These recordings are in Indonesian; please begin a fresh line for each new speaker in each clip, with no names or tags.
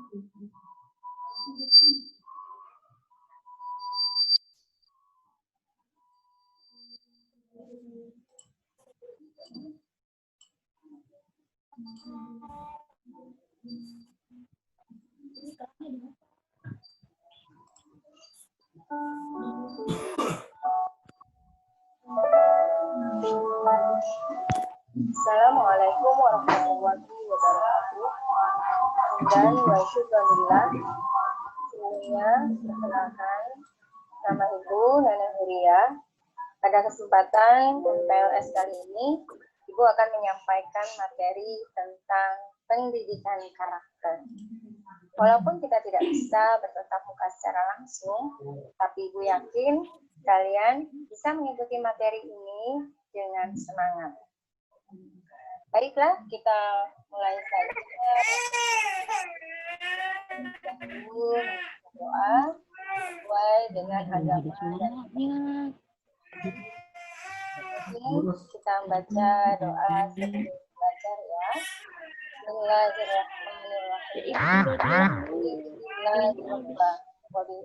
Assalamualaikum warahmatullahi wabarakatuh. Dan wa syukurillah. Sebelumnya, perkenalkan nama Ibu Neneng Huria. Pada kesempatan PLS kali ini, Ibu akan menyampaikan materi tentang pendidikan karakter. Walaupun kita tidak bisa bertatap muka secara langsung, tapi Ibu yakin kalian bisa mengikuti materi ini dengan semangat. Baiklah, kita mulai saja. Doa sesuai dengan agama dan kita membaca doa sebelum belajar ya. Bismillahirrahmanirrahim.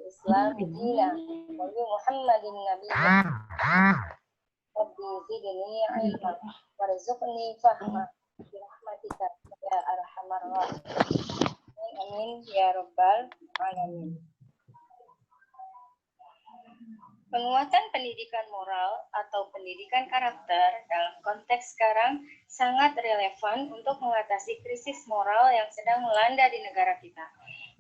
Islam dina wa bi Muhammadin nabiyya. Rabbi zidni ilma warzuqni fahma bi rahmatika ya arhamar rahimin. Amin ya rabbal alamin. Penguatan pendidikan moral atau pendidikan karakter dalam konteks sekarang sangat relevan untuk mengatasi krisis moral yang sedang melanda di negara kita.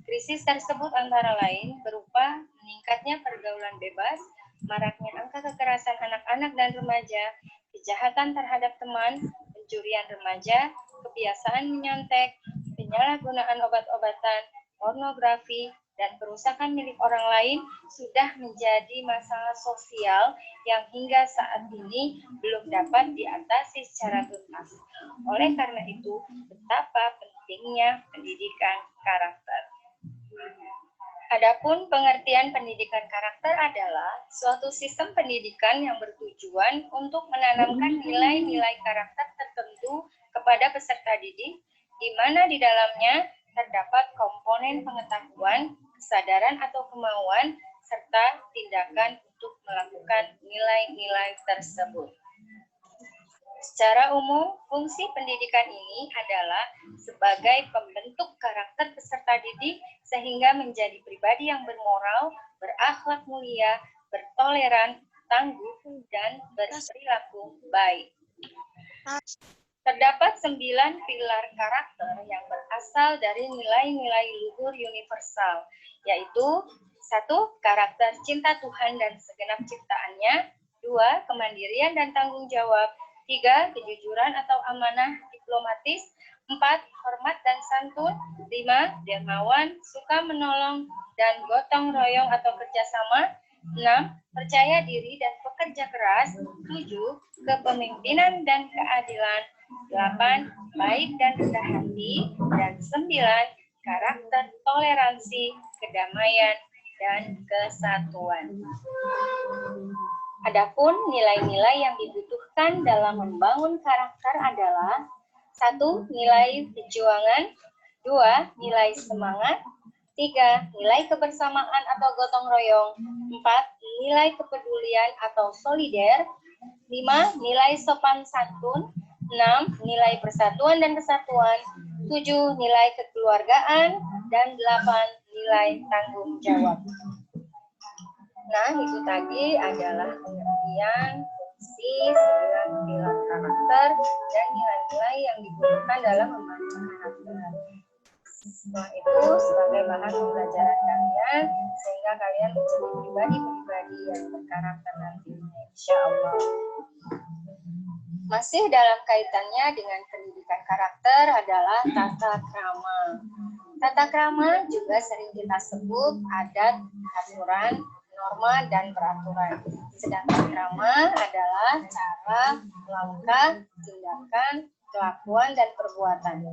Krisis tersebut antara lain berupa meningkatnya pergaulan bebas, maraknya angka kekerasan anak-anak dan remaja, kejahatan terhadap teman, pencurian remaja, kebiasaan menyontek, penyalahgunaan obat-obatan, pornografi, dan perusakan milik orang lain sudah menjadi masalah sosial yang hingga saat ini belum dapat diatasi secara tuntas. Oleh karena itu, betapa pentingnya pendidikan karakter. Adapun pengertian pendidikan karakter adalah suatu sistem pendidikan yang bertujuan untuk menanamkan nilai-nilai karakter tertentu kepada peserta didik, di mana di dalamnya terdapat komponen pengetahuan, kesadaran atau kemauan, serta tindakan untuk melakukan nilai-nilai tersebut. Secara umum, fungsi pendidikan ini adalah sebagai pembentuk karakter peserta didik sehingga menjadi pribadi yang bermoral, berakhlak mulia, bertoleran, tangguh, dan berperilaku baik. Terdapat 9 pilar karakter yang berasal dari nilai-nilai luhur universal, yaitu 1. Karakter cinta Tuhan dan segenap ciptaannya, 2. Kemandirian dan tanggung jawab, 3. Kejujuran atau amanah diplomatis, 4. Hormat dan santun, 5. Dermawan, suka menolong, dan gotong royong atau kerjasama, 6. Percaya diri dan pekerja keras, 7. Kepemimpinan dan keadilan, 8. Baik dan rendah hati, dan 9. Karakter toleransi, kedamaian, dan kesatuan. Adapun nilai-nilai yang dibutuhkan dalam membangun karakter adalah 1. Nilai perjuangan, 2. Nilai semangat, 3. Nilai kebersamaan atau gotong royong, 4. Nilai kepedulian atau solider, 5. Nilai sopan santun, 6. Nilai persatuan dan kesatuan, 7. Nilai kekeluargaan, dan 8. Nilai tanggung jawab. Nah, itu tadi adalah pengertian fungsi 9 pilar karakter dan nilai-nilai yang dibutuhkan dalam membangun karakter. Setelah itu, sebagai bahan pembelajaran kalian, sehingga kalian menjadi pribadi-pribadi yang berkarakter nantinya, insya Allah. Masih dalam kaitannya dengan pendidikan karakter adalah tata krama. Tata krama juga sering kita sebut adat, aturan, norma, dan peraturan. Sedangkan krama adalah cara, langkah, tindakan, kelakuan, dan perbuatan.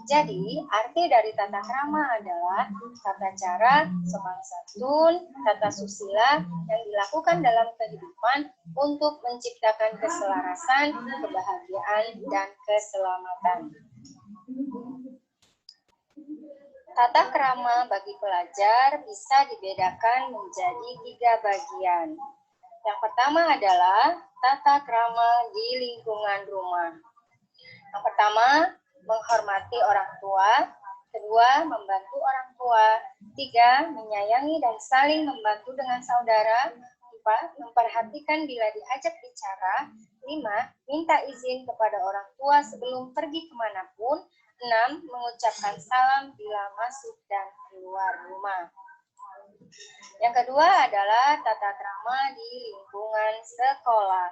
Jadi, arti dari tata krama adalah tata cara, sopan santun, tata susila yang dilakukan dalam kehidupan untuk menciptakan keselarasan, kebahagiaan, dan keselamatan. Tata krama bagi pelajar bisa dibedakan menjadi 3 bagian. Yang pertama adalah tata krama di lingkungan rumah. Yang pertama, menghormati orang tua. Kedua, membantu orang tua. 3, menyayangi dan saling membantu dengan saudara. 4, memperhatikan bila diajak bicara. 5, minta izin kepada orang tua sebelum pergi kemanapun. 6, mengucapkan salam bila masuk dan keluar rumah. Yang kedua adalah tata krama di lingkungan sekolah.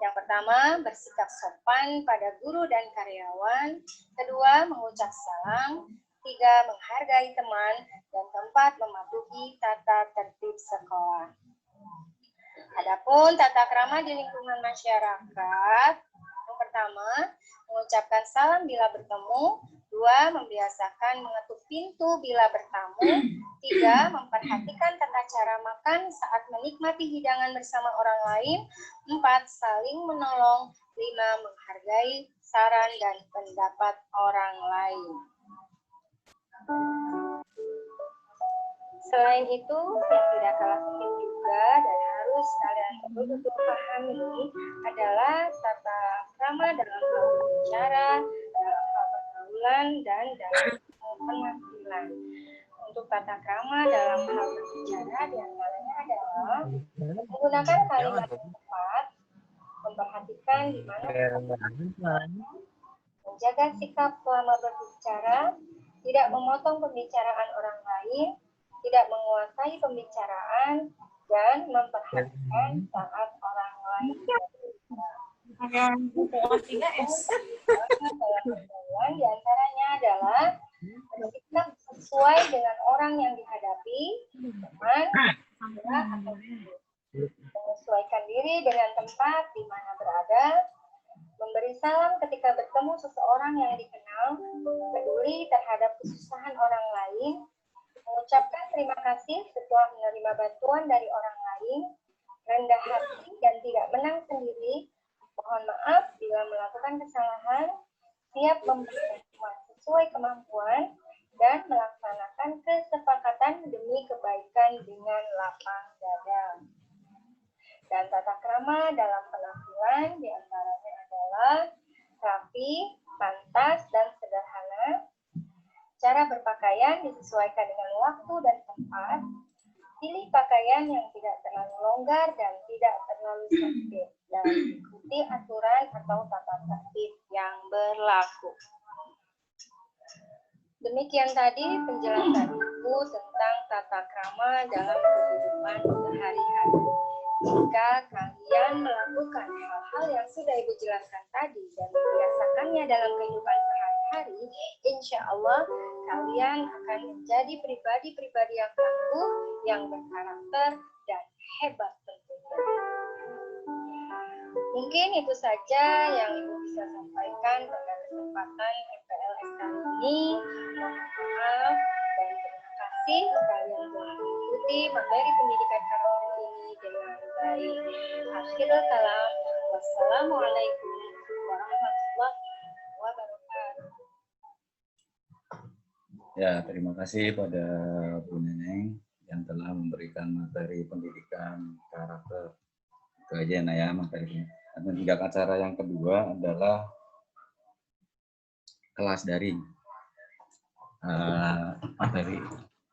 Yang pertama, bersikap sopan pada guru dan karyawan. Kedua, mengucap salam. 3, menghargai teman. Dan 4, mematuhi tata tertib sekolah. Adapun tata krama di lingkungan masyarakat. Yang pertama, mengucapkan salam bila bertemu. 2, membiasakan mengetuk pintu bila bertamu. 3, memperhatikan tata cara makan saat menikmati hidangan bersama orang lain. 4, saling menolong. 5, menghargai saran dan pendapat orang lain. Selain itu, yang tidak kalah penting juga dan harus kalian betul-betul pahami adalah tata krama dalam hal berbicara, dalam hal pergaulan, dan dalam penampilan. Untuk tata krama dalam hal berbicara diantaranya adalah menggunakan kalimat yang tepat, memperhatikan di mana menjaga sikap selama berbicara, tidak memotong pembicaraan orang lain, tidak menguasai pembicaraan, dan memperhatikan saat orang lain berbicara. Di antaranya adalah bersikap sesuai dengan orang yang dihadapi, teman, atau menyesuaikan diri dengan tempat di mana berada, memberi salam ketika bertemu seseorang yang dikenal, peduli terhadap kesusahan orang lain, mengucapkan terima kasih setelah menerima bantuan dari orang lain, rendah hati dan tidak menang sendiri, mohon maaf bila melakukan kesalahan, siap memberi bantuan sesuai kemampuan, dan melaksanakan kesepakatan demi kebaikan dengan lapang dada. Dan tata krama dalam penampilan diantaranya adalah rapi, pantas, dan sederhana. Cara berpakaian disesuaikan dengan waktu dan tempat. Pilih pakaian yang tidak terlalu longgar dan tidak terlalu sempit, dan ikuti aturan atau tata tertib yang berlaku. Demikian tadi penjelasan Ibu tentang tata krama dalam kehidupan sehari-hari. Jika kalian melakukan hal-hal yang sudah Ibu jelaskan tadi dan membiasakannya dalam kehidupan sehari-hari, insya Allah kalian akan menjadi pribadi-pribadi yang tangguh, yang berkarakter, dan hebat tentunya. Mungkin itu saja yang Ibu bisa sampaikan pada kesempatan MPLS kali ini. Mohon maaf dan terima kasih kalian telah mengikuti materi pendidikan karakter ini dengan baik. Akhirul kalam. Wassalamualaikum warahmatullahi wabarakatuh.
Ya, terima kasih pada Bu Neneng yang telah memberikan materi pendidikan karakter. Itu aja ya materinya. Dan tindak acara yang kedua adalah kelas daring. Materi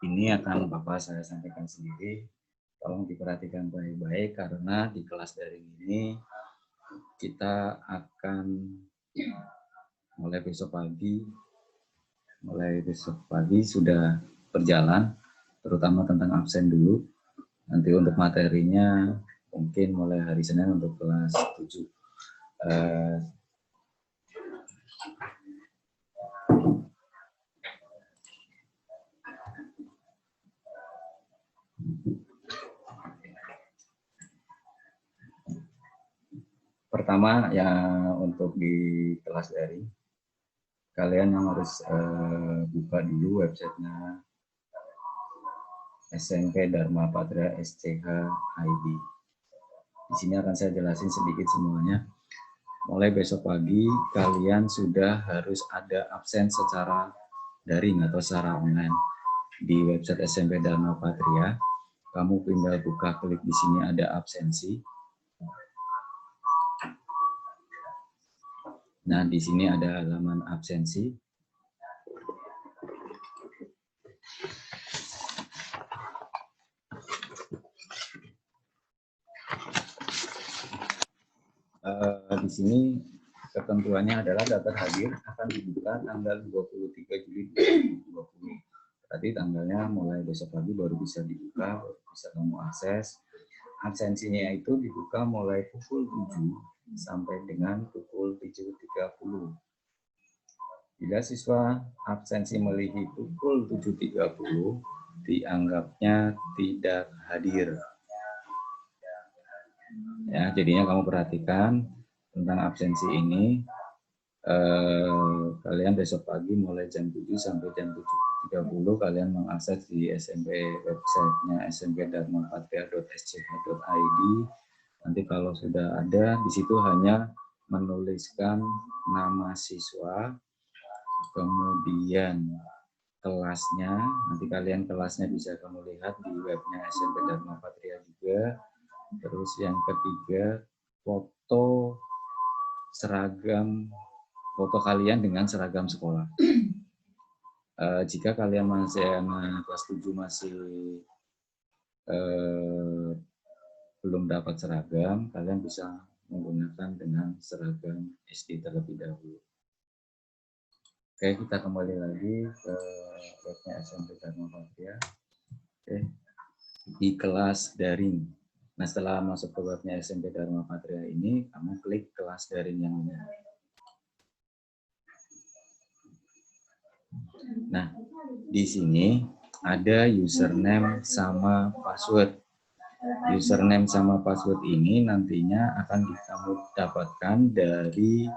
ini akan Bapak saya sampaikan sendiri. Tolong diperhatikan baik-baik karena di kelas daring ini kita akan mulai besok pagi sudah berjalan, terutama tentang absen dulu. Nanti untuk materinya mungkin mulai hari Senin untuk kelas 7. Pertama ya untuk di kelas daring, kalian yang harus buka dulu websitenya SMK Dharma Padra SCH ID. Di sini akan saya jelasin sedikit semuanya. Mulai besok pagi kalian sudah harus ada absen secara daring atau secara online di website SMP Dharma Patria. Kamu tinggal buka, klik di sini ada absensi. Nah, di sini ada halaman absensi. Di sini ketentuannya adalah daftar hadir akan dibuka tanggal 23 Juli 2020. Tadi tanggalnya mulai besok pagi baru bisa dibuka, baru bisa kamu akses. Absensinya itu dibuka mulai pukul 7 sampai dengan pukul 7.30. Bila siswa absensi melebihi pukul 7.30, dianggapnya tidak hadir. Ya, jadinya kamu perhatikan tentang absensi ini. Kalian besok pagi mulai jam 7 sampai jam 7.30 kalian mengakses di SMP websitenya smp.dharmapatria.sch.id. Nanti kalau sudah ada di situ hanya menuliskan nama siswa, kemudian kelasnya. Nanti kalian kelasnya bisa kamu lihat di webnya SMP Dharma Patria juga. Terus yang ketiga, foto seragam, foto kalian dengan seragam sekolah. Jika kalian masih anak kelas 7 masih belum dapat seragam, kalian bisa menggunakan dengan seragam SD terlebih dahulu. Oke, kita kembali lagi ke webnya SMP Dharma Patria. Oke, di kelas daring. Nah, setelah masuk ke webnya SMP Dharma Patria ini, kamu klik kelas daring yang ini. Nah, di sini ada username sama password. Username sama password ini nantinya akan kamu dapatkan dari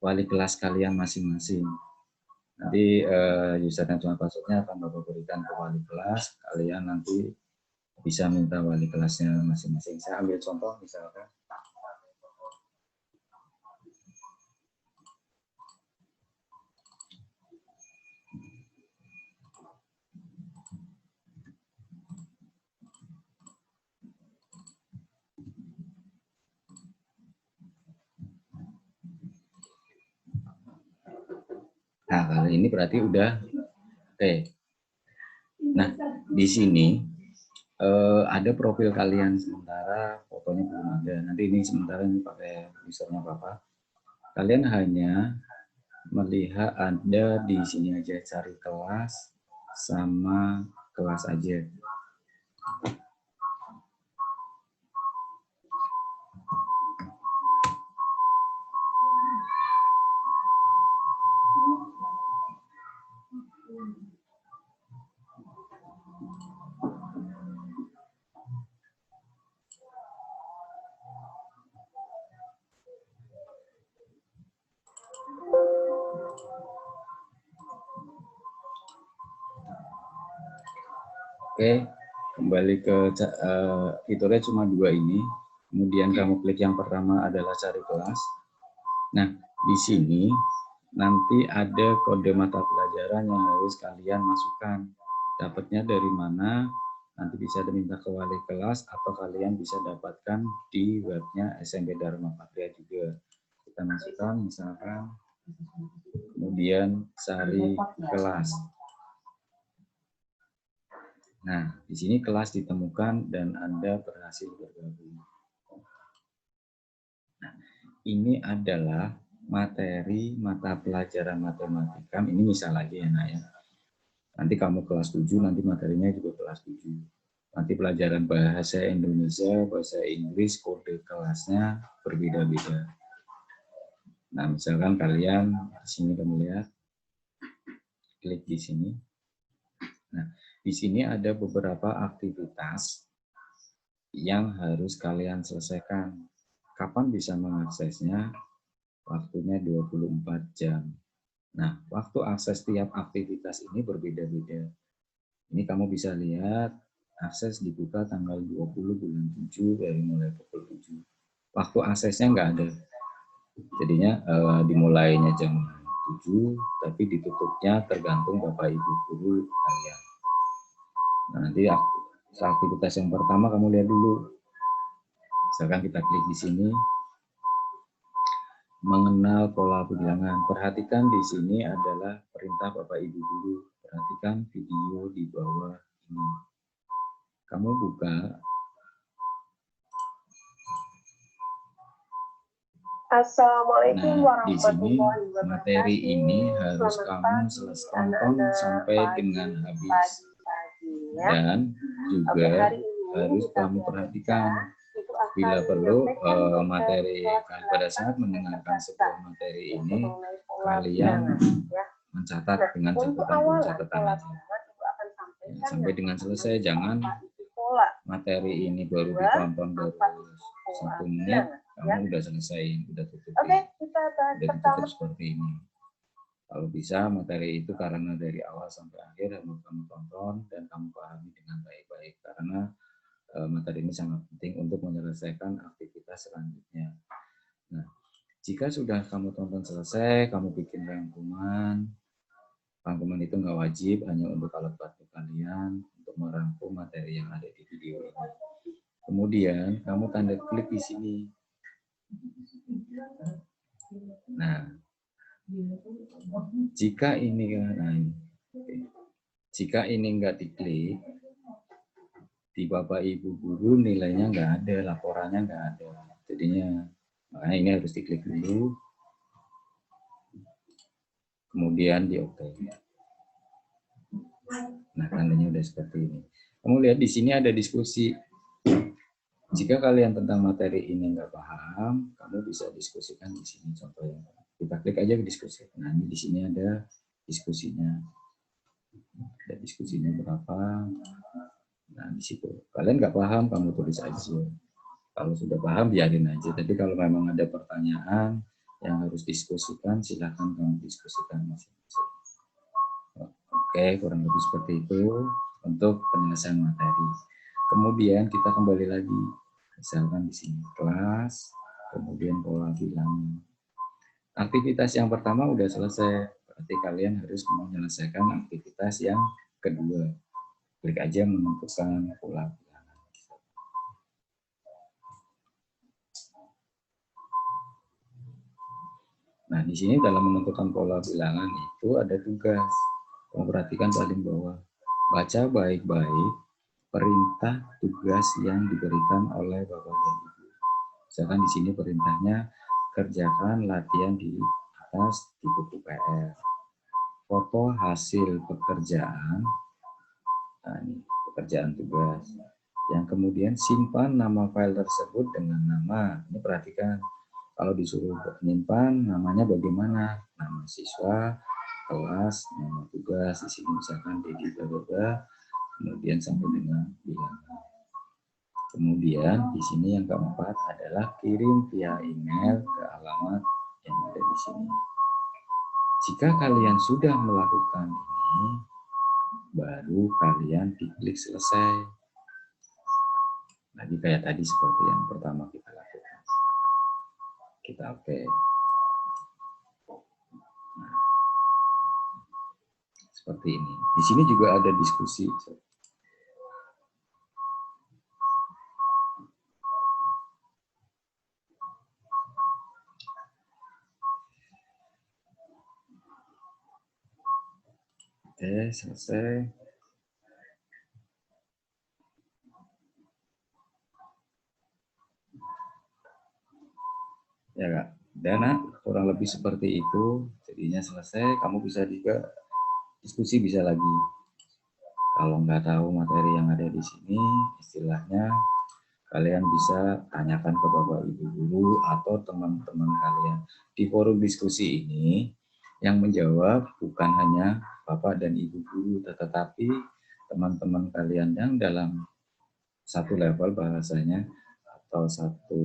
wali kelas kalian masing-masing. Nanti username sama passwordnya akan Bapak berikan ke wali kelas. Kalian nanti bisa minta wali kelasnya masing-masing. Saya ambil contoh misalkan. Nah, kali ini berarti udah oke. Nah, di sini ada profil kalian sementara fotonya belum ada. Nanti ini sementara ini pakai usernya Bapak. Kalian hanya melihat ada di sini aja, cari kelas sama kelas aja. Oke, kembali ke fiturnya cuma dua ini. Kemudian kamu klik yang pertama adalah cari kelas. Nah, di sini nanti ada kode mata pelajaran yang harus kalian masukkan. Dapatnya dari mana? Nanti bisa diminta ke wali kelas atau kalian bisa dapatkan di webnya SMP Dharma Patria juga. Kita masukkan misalkan, kemudian cari kelas. Nah, di sini kelas ditemukan dan Anda berhasil bergabung. Nah, ini adalah materi mata pelajaran matematika. Ini misal lagi ya, Nak ya. Nanti kamu kelas 7, nanti materinya juga kelas 7. Nanti pelajaran bahasa Indonesia, bahasa Inggris, kode kelasnya berbeda-beda. Nah, misalkan kalian di sini kamu lihat, klik di sini. Nah, di sini ada beberapa aktivitas yang harus kalian selesaikan. Kapan bisa mengaksesnya? Waktunya 24 jam. Nah, waktu akses tiap aktivitas ini berbeda-beda. Ini kamu bisa lihat, akses dibuka tanggal 20 bulan 7 dari mulai pukul 7. Waktu aksesnya nggak ada. Jadinya dimulainya jam 7, tapi ditutupnya tergantung Bapak Ibu guru kalian. Nah, nanti aktivitas yang pertama kamu lihat dulu. Misalkan kita klik di sini, mengenal pola bilangan. Perhatikan di sini adalah perintah Bapak Ibu guru. Perhatikan video di bawah ini. Kamu buka.
Assalamualaikum
Nah, di sini
warahmatullahi wabarakatuh.
materi ini harus kamu selesai tonton sampai dengan habis. Dan juga harus kamu perhatikan bila perlu materi pada saat mendengarkan sebuah materi ini kalian mencatat dengan catatan aja. Ya, sampai dengan selesai, jangan materi ini baru ditonton baru 1 menit kamu udah selesai, udah tutup, udah ditutup seperti ini. Kalau bisa materi itu karena dari awal sampai akhir harus kamu tonton dan kamu pahami dengan baik-baik karena materi ini sangat penting untuk menyelesaikan aktivitas selanjutnya. Nah, jika sudah kamu tonton selesai, kamu bikin rangkuman. Rangkuman itu nggak wajib, hanya untuk alat bantu kalian untuk merangkum materi yang ada di video ini. Kemudian kamu tanda klik di sini. Nah, jika ini nggak diklik, di Bapak Ibu guru nilainya nggak ada, laporannya nggak ada. Jadinya makanya ini harus diklik dulu, kemudian di OK. Nah, tandanya udah seperti ini. Kamu lihat di sini ada diskusi. Jika kalian tentang materi ini nggak paham, kamu bisa diskusikan di sini. Contohnya, kita klik aja ke diskusi. Nah, ini di sini ada diskusinya. Ada diskusinya berapa? Nah, di situ. Kalian nggak paham, kamu tulis aja. Kalau sudah paham, biarin aja. Tapi kalau memang ada pertanyaan yang harus diskusikan, silakan kamu diskusikan masing-masing. Oke, kurang lebih seperti itu untuk penyelesaian materi. Kemudian kita kembali lagi. Misalkan di sini kelas, kemudian pola bilangan. Aktivitas yang pertama udah selesai, berarti kalian harus menyelesaikan aktivitas yang kedua. Klik aja menentukan pola bilangan. Nah, di sini dalam menentukan pola bilangan itu ada tugas. Kamu perhatikan paling bawah. Baca baik-baik perintah tugas yang diberikan oleh Bapak dan Ibu. Misalkan di sini perintahnya kerjakan latihan di atas di buku PR. Foto hasil pekerjaan. Nah, ini pekerjaan tugas. Yang kemudian simpan nama file tersebut dengan nama. Ini perhatikan. Kalau disuruh menyimpan namanya bagaimana? Nama siswa, kelas, nama tugas. Di sini misalkan Dedi bla kemudian sampai dengan bilangan. Kemudian di sini yang keempat adalah kirim via email ke alamat yang ada di sini. Jika kalian sudah melakukan ini, baru kalian diklik selesai. Lagi kayak tadi seperti yang pertama kita lakukan. Kita oke. Nah, seperti ini. Di sini juga ada diskusi. Oke, selesai. Ya Kak, Dana kurang lebih seperti itu. Jadinya selesai, kamu bisa juga diskusi bisa lagi. Kalau nggak tahu materi yang ada di sini, istilahnya kalian bisa tanyakan ke Bapak Ibu guru atau teman-teman kalian. Di forum diskusi ini, yang menjawab bukan hanya Bapak dan Ibu guru, tetapi teman-teman kalian yang dalam satu level bahasanya atau satu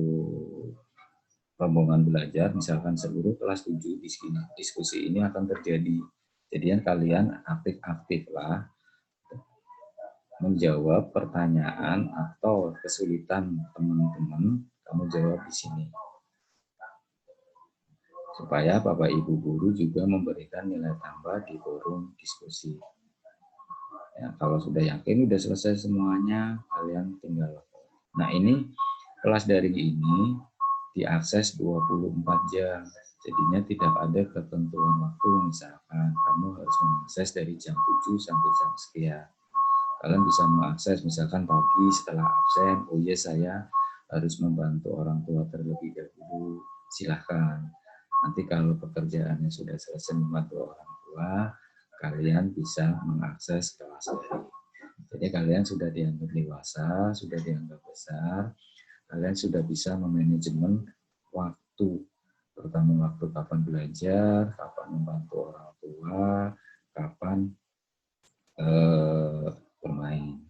rombongan belajar, misalkan seluruh kelas 7 di sini, diskusi ini akan terjadi. Jadinya kalian aktif-aktiflah menjawab pertanyaan atau kesulitan teman-teman, kamu jawab di sini. supaya Bapak Ibu guru juga memberikan nilai tambah di forum diskusi. Ya, kalau sudah yakin sudah selesai semuanya, kalian tinggal. Nah, ini kelas daring ini diakses 24 jam. Jadinya tidak ada ketentuan waktu, misalkan kamu harus mengakses dari jam 7 sampai jam sekian. Kalian bisa mengakses misalkan pagi setelah absen, oh iya saya harus membantu orang tua terlebih dahulu, silahkan. Nanti kalau pekerjaannya sudah selesai membantu orang tua, kalian bisa mengakses kelas daring. Jadi kalian sudah dianggap dewasa, sudah dianggap besar, kalian sudah bisa memanajemen waktu, terutama waktu kapan belajar, kapan membantu orang tua, kapan bermain.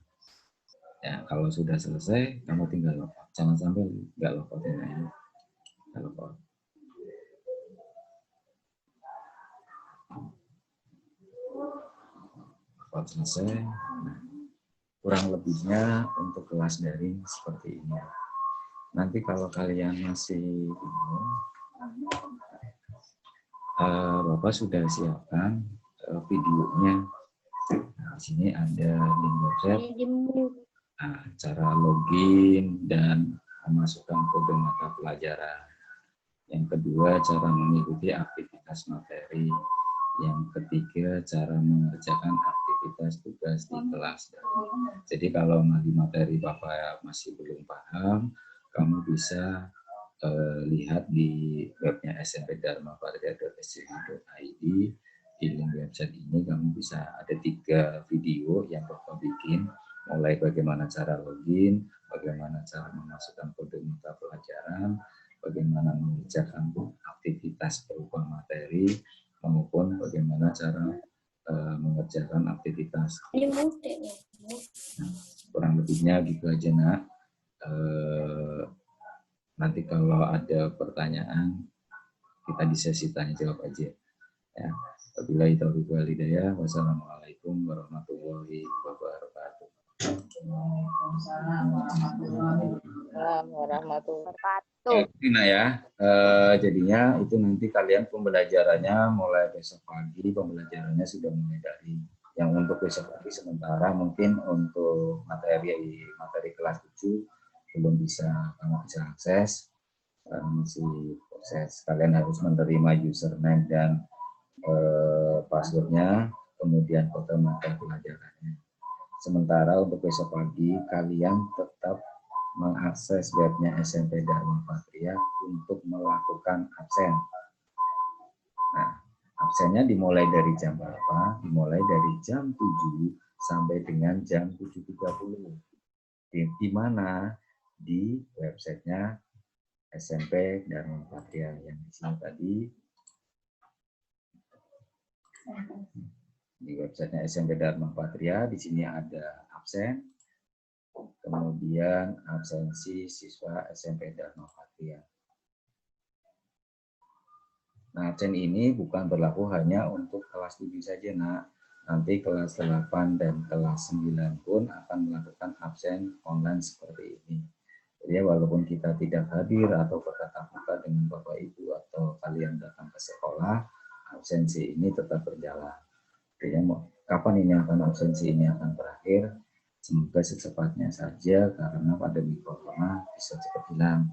Ya, kalau sudah selesai, kamu tinggal login. Jangan sampai nggak login ya. Nggak login. Login selesai. Nah, kurang lebihnya untuk kelas daring seperti ini. Nanti kalau kalian masih bingung, Bapak sudah siapkan videonya. Nah, di sini ada link website, cara login dan memasukkan kode mata pelajaran. Yang kedua, cara mengikuti aktivitas materi. Yang ketiga, cara mengerjakan aktivitas tugas di kelas. Jadi kalau di materi Bapak masih belum paham, kamu bisa lihat di webnya smp-dharma-patria.sc.id. Di link website ini kamu bisa ada 3 video yang Bapak bikin, mulai bagaimana cara login, bagaimana cara memasukkan kode mata pelajaran, bagaimana mengerjakan aktivitas berupa materi, maupun bagaimana cara mengerjakan aktivitas. Kurang lebihnya gitu aja, Nak. Nanti kalau ada pertanyaan, kita di sesi tanya jawab aja. Ya. Wabillahi taufiq wal hidayah. Wassalamualaikum warahmatullahi wabarakatuh.
Waalaikumsalam warahmatullahi wabarakatuh.
Nah ya, jadinya itu nanti kalian pembelajarannya mulai besok pagi, pembelajarannya sudah mulai dari yang untuk besok pagi sementara mungkin untuk materi kelas 7 belum bisa kamu bisa akses, masih proses. Kalian harus menerima username dan passwordnya, kemudian kode mata pelajarannya. Sementara untuk besok pagi kalian tetap mengakses webnya SMP Dharma Patria untuk melakukan absen. Nah, absennya dimulai dari jam berapa? Dimulai dari jam 7 sampai dengan jam 7.30. Di mana? Di websitenya SMP Dharma Patria yang di sini tadi. Di websitenya SMP Dharma Patria, di sini ada absen, kemudian absensi siswa SMP Dharma Patria. Nah, absen ini bukan berlaku hanya untuk kelas 7 saja, Nak. Nanti kelas 8 dan kelas 9 pun akan melakukan absen online seperti ini. Jadi walaupun kita tidak hadir atau bertatap muka dengan Bapak Ibu atau kalian datang ke sekolah, absensi ini tetap berjalan. Kapan ini absensi ini akan berakhir? Semoga secepatnya saja karena pandemi corona bisa cepat hilang.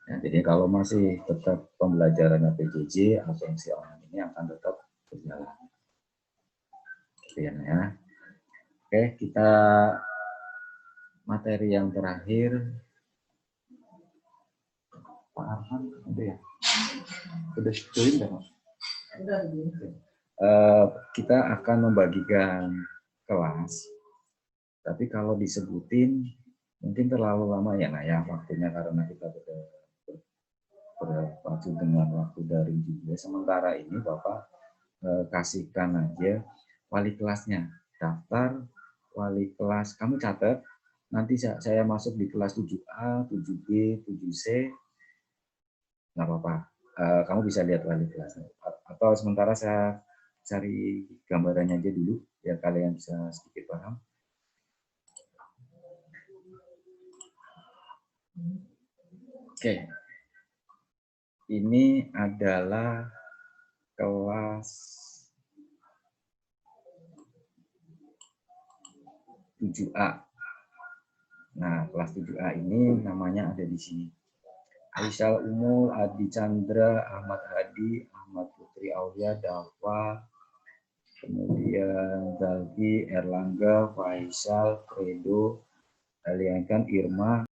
Ya, jadi kalau masih tetap pembelajaran PJJ, absensi online ini akan tetap berjalan. Sekian ya. Oke, kita materi yang terakhir. Pak Arhan, ada ya? Sudah join nggak? Kita akan membagikan kelas, tapi kalau disebutin mungkin terlalu lama ya, nah ya waktunya karena kita berpacu dengan waktu daring juga. Sementara ini Bapak kasihkan aja wali kelasnya, daftar wali kelas, kamu catat, nanti saya masuk di kelas 7A, 7B, 7C, nggak apa-apa, kamu bisa lihat wali kelasnya. Atau sementara saya cari gambarannya aja dulu, biar kalian bisa sedikit paham. Oke. ini adalah kelas 7A. Nah, kelas 7A ini namanya ada di sini. Aisyah Umul, Adi Chandra, Ahmad Hadi, Ahmad Putri Aulia, Dafa, kemudian Zalki, Erlangga, Faisal, Fredo, Aliankan, Irma,